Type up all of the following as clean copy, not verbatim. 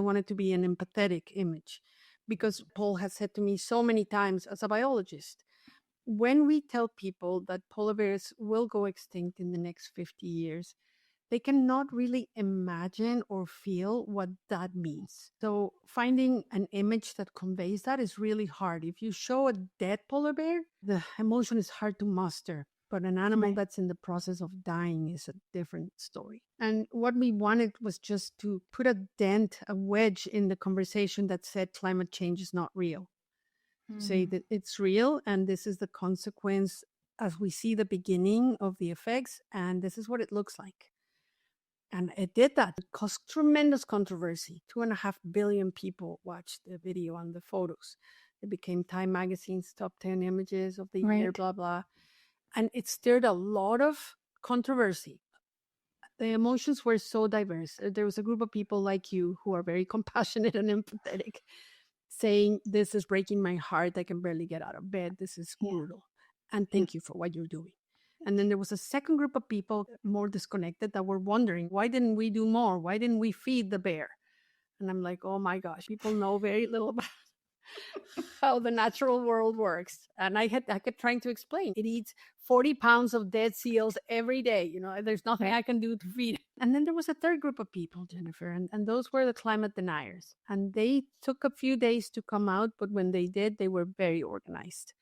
want it to be an empathetic image, because Paul has said to me so many times as a biologist, when we tell people that polar bears will go extinct in the next 50 years, they cannot really imagine or feel what that means. So finding an image that conveys that is really hard. If you show a dead polar bear, the emotion is hard to muster. But an animal Right. that's in the process of dying is a different story. And what we wanted was just to put a dent, a wedge in the conversation that said climate change is not real. Say Mm. that it's real and this is the consequence as we see the beginning of the effects, and this is what it looks like. And it did that. It caused tremendous controversy. 2.5 billion people watched the video and the photos. It became Time Magazine's top 10 images of the year, Right. blah, blah. And it stirred a lot of controversy. The emotions were so diverse. There was a group of people like you who are very compassionate and empathetic saying, "This is breaking my heart. I can barely get out of bed. This is Yeah. brutal. And thank you for what you're doing." And then there was a second group of people more disconnected that were wondering, why didn't we do more? Why didn't we feed the bear? And I'm like, oh my gosh, people know very little about how the natural world works. And I kept trying to explain. It eats 40 pounds of dead seals every day. There's nothing I can do to feed it. And then there was a third group of people, Jennifer, and those were the climate deniers. And they took a few days to come out, but when they did, they were very organized.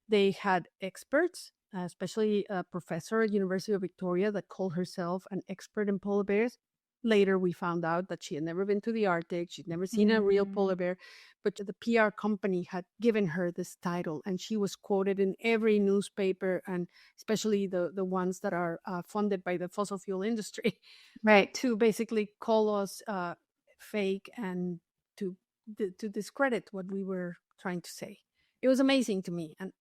They had experts, especially a professor at University of Victoria that called herself an expert in polar bears. Later, we found out that she had never been to the Arctic. She'd never seen a real polar Mm. bear, but the PR company had given her this title, and she was quoted in every newspaper, and especially the ones that are funded by the fossil fuel industry, Right. to basically call us fake and to discredit what we were trying to say. It was amazing to me, and